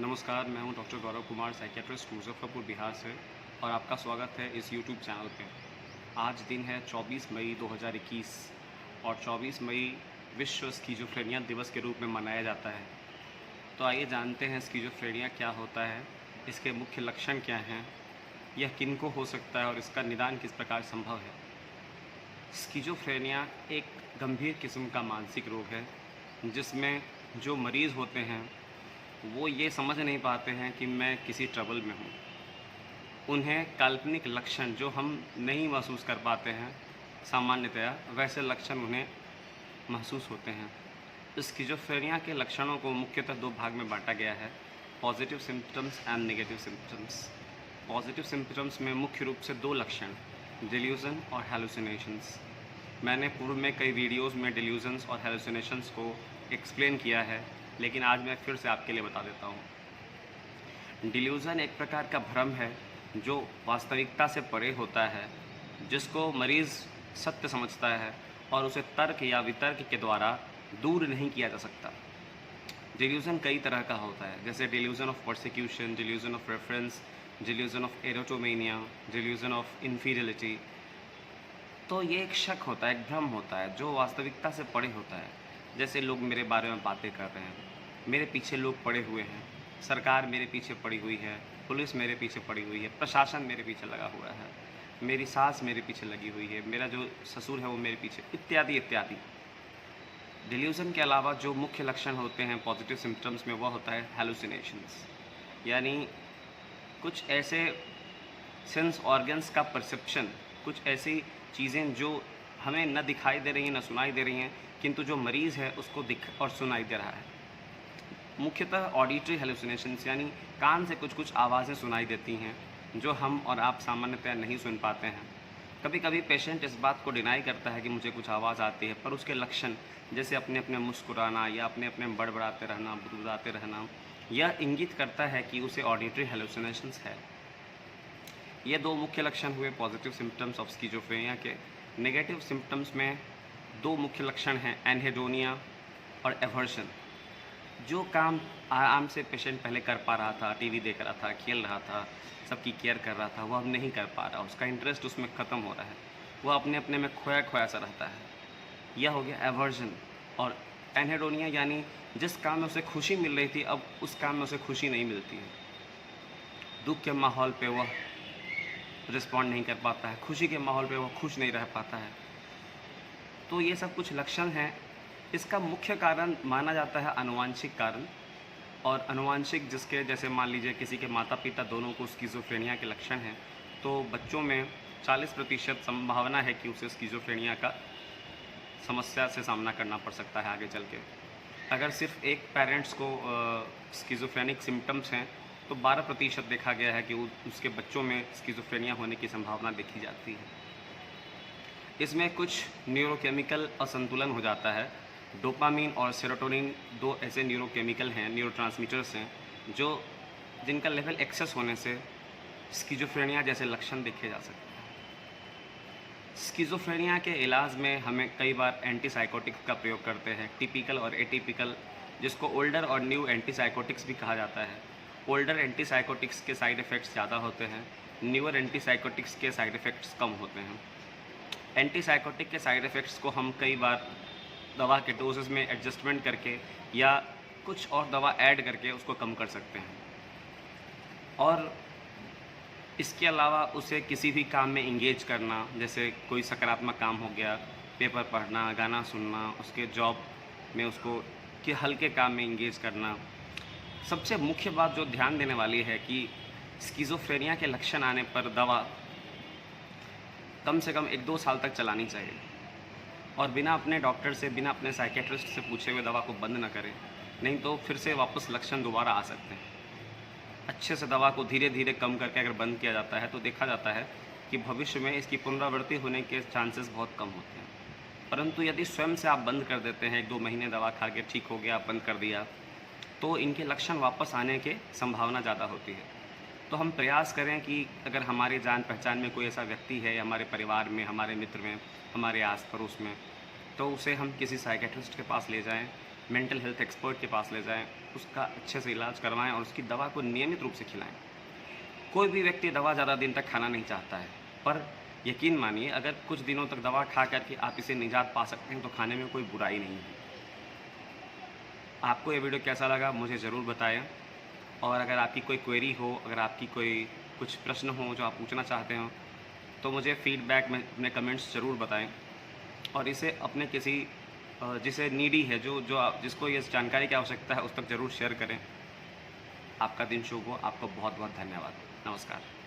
नमस्कार, मैं हूं डॉक्टर गौरव कुमार, साइकियाट्रिस्ट मुज़फ़्फ़रपुर, बिहार से और आपका स्वागत है इस यूट्यूब चैनल पे। आज दिन है 24 मई 2021 और 24 मई विश्व स्किज़ोफ्रेनिया दिवस के रूप में मनाया जाता है। तो आइए जानते हैं स्किज़ोफ्रेनिया क्या होता है, इसके मुख्य लक्षण क्या हैं, यह किनको हो सकता है और इसका निदान किस प्रकार संभव है। स्किज़ोफ्रेनिया एक गंभीर किस्म का मानसिक रोग है, जिसमें जो मरीज़ होते हैं वो ये समझ नहीं पाते हैं कि मैं किसी ट्रबल में हूँ। उन्हें काल्पनिक लक्षण जो हम नहीं महसूस कर पाते हैं सामान्यतया, वैसे लक्षण उन्हें महसूस होते हैं। स्किज़ोफ्रेनिया के लक्षणों को मुख्यतः दो भाग में बांटा गया है, positive symptoms and negative symptoms. Positive symptoms में मुख्य रूप से दो लक्षण, डिल्यूज़न और हैलुसिनेशंस। मैंने पूर्व में कई वीडियोज़ में डिल्यूज़न्स और हैलुसिनेशंस को एक्सप्लेन किया है, लेकिन आज मैं फिर से आपके लिए बता देता हूँ। डिल्यूज़न एक प्रकार का भ्रम है जो वास्तविकता से परे होता है, जिसको मरीज़ सत्य समझता है और उसे तर्क या वितर्क के द्वारा दूर नहीं किया जा सकता। डिल्यूज़न कई तरह का होता है, जैसे delusion of persecution, delusion of reference, delusion of erotomania, delusion of inferiority. तो ये एक शक होता है, एक भ्रम होता है जो वास्तविकता से परे होता है। जैसे लोग मेरे बारे में बातें कर रहे हैं, मेरे पीछे लोग पड़े हुए हैं, सरकार मेरे पीछे पड़ी हुई है, पुलिस मेरे पीछे पड़ी हुई है, प्रशासन मेरे पीछे लगा हुआ है, मेरी सास मेरे पीछे लगी हुई है, मेरा जो ससुर है वो मेरे पीछे, इत्यादि इत्यादि। डिल्यूज़न के अलावा जो मुख्य लक्षण होते हैं पॉजिटिव सिम्पटम्स में, वह होता है हैलुसिनेशंस, यानी कुछ ऐसे सेंस ऑर्गन्स का परसेप्शन, कुछ ऐसी चीज़ें जो हमें न दिखाई दे रही हैं न सुनाई दे रही हैं, किंतु जो मरीज़ है उसको दिख और सुनाई दे रहा है। मुख्यतः ऑडिटरी हेलुसिनेशंस, यानी कान से कुछ कुछ आवाज़ें सुनाई देती हैं जो हम और आप सामान्यतः नहीं सुन पाते हैं। कभी कभी पेशेंट इस बात को डिनाई करता है कि मुझे कुछ आवाज़ आती है, पर उसके लक्षण जैसे अपने अपने मुस्कुराना या अपने अपने बड़बड़ाते रहना, बुदबुदाते रहना, यह इंगित करता है कि उसे ऑडिटरी हेलुसिनेशंस है। ये दो मुख्य लक्षण हुए पॉजिटिव सिम्पटम्स ऑफ स्किज़ोफ्रेनिया के। नेगेटिव सिम्पटम्स में दो मुख्य लक्षण हैं, एनहेडोनिया और एवर्शन। जो काम आराम से पेशेंट पहले कर पा रहा था, टीवी देख रहा था, खेल रहा था, सबकी केयर कर रहा था, वो अब नहीं कर पा रहा, उसका इंटरेस्ट उसमें ख़त्म हो रहा है, वो अपने अपने में खोया खोया सा रहता है। यह हो गया एवर्जन। और एनहेडोनिया यानी जिस काम में उसे खुशी मिल रही थी, अब उस काम में उसे खुशी नहीं मिलती है। दुख के माहौल पे वह रिस्पॉन्ड नहीं कर पाता है, खुशी के माहौल पे वह खुश नहीं रह पाता है। तो ये सब कुछ लक्षण हैं। इसका मुख्य कारण माना जाता है आनुवांशिक कारण, और आनुवांशिक जिसके जैसे मान लीजिए किसी के माता पिता दोनों को स्किज़ोफ्रेनिया के लक्षण हैं, तो बच्चों में 40% संभावना है कि उसे स्किज़ोफ्रेनिया का समस्या से सामना करना पड़ सकता है आगे चल के। अगर सिर्फ एक पेरेंट्स को स्किज़ोफ्रेनिक सिम्टम्स हैं, तो 12% देखा गया है कि उसके बच्चों में स्किज़ोफ्रेनिया होने की संभावना देखी जाती है। इसमें कुछ न्यूरोकेमिकल असंतुलन हो जाता है। डोपामीन और सेरोटोनिन दो ऐसे न्यूरोकेमिकल हैं, न्यूरोट्रांसमीटर्स हैं, जो जिनका लेवल एक्सेस होने से स्किज़ोफ्रेनिया जैसे लक्षण देखे जा सकते हैं। स्किज़ोफ्रेनिया के इलाज में हमें कई बार एंटीसाइकोटिक्स का प्रयोग करते हैं, टिपिकल और एटिपिकल, जिसको ओल्डर और न्यू एंटीसाइकोटिक्स भी कहा जाता है। ओल्डर एंटीसाइकोटिक्स के साइड इफ़ेक्ट्स ज़्यादा होते हैं, न्यूअर एंटीसाइकोटिक्स के साइड इफ़ेक्ट्स कम होते हैं। एंटीसाइकोटिक के साइड इफ़ेक्ट्स को हम कई बार दवा के डोजेस में एडजस्टमेंट करके या कुछ और दवा ऐड करके उसको कम कर सकते हैं। और इसके अलावा उसे किसी भी काम में इंगेज करना, जैसे कोई सकारात्मक काम हो गया, पेपर पढ़ना, गाना सुनना, उसके जॉब में उसको कि हल्के काम में इंगेज करना। सबसे मुख्य बात जो ध्यान देने वाली है कि स्किज़ोफ्रेनिया के लक्षण आने पर दवा कम से कम 1-2 साल तक चलानी चाहिए, और बिना अपने डॉक्टर से, बिना अपने साइकियाट्रिस्ट से पूछे हुए दवा को बंद न करें, नहीं तो फिर से वापस लक्षण दोबारा आ सकते हैं। अच्छे से दवा को धीरे धीरे कम करके अगर बंद किया जाता है तो देखा जाता है कि भविष्य में इसकी पुनरावृत्ति होने के चांसेस बहुत कम होते हैं। परंतु यदि स्वयं से आप बंद कर देते हैं, 1-2 महीने दवा खा के ठीक हो गया, बंद कर दिया, तो इनके लक्षण वापस आने की संभावना ज़्यादा होती है। तो हम प्रयास करें कि अगर हमारे जान पहचान में कोई ऐसा व्यक्ति है, हमारे परिवार में, हमारे मित्र में, हमारे आस पड़ोस में, तो उसे हम किसी साइकियाट्रिस्ट के पास ले जाएं मेंटल हेल्थ एक्सपर्ट के पास ले जाएं, उसका अच्छे से इलाज करवाएं और उसकी दवा को नियमित रूप से खिलाएं। कोई भी व्यक्ति दवा ज़्यादा दिन तक खाना नहीं चाहता है, पर यकीन मानिए अगर कुछ दिनों तक दवा खा कर के आप इसे निजात पा सकते हैं तो खाने में कोई बुराई नहीं है। आपको ये वीडियो कैसा लगा मुझे ज़रूर बताएं, और अगर आपकी कोई क्वेरी हो, अगर आपकी कोई कुछ प्रश्न हो जो आप पूछना चाहते हो, तो मुझे फीडबैक में अपने कमेंट्स ज़रूर बताएं, और इसे अपने किसी जिसे नीडी है, जिसको ये जानकारी की आवश्यकता है, उस तक ज़रूर शेयर करें। आपका दिन शुभ हो। आपको बहुत बहुत धन्यवाद। नमस्कार।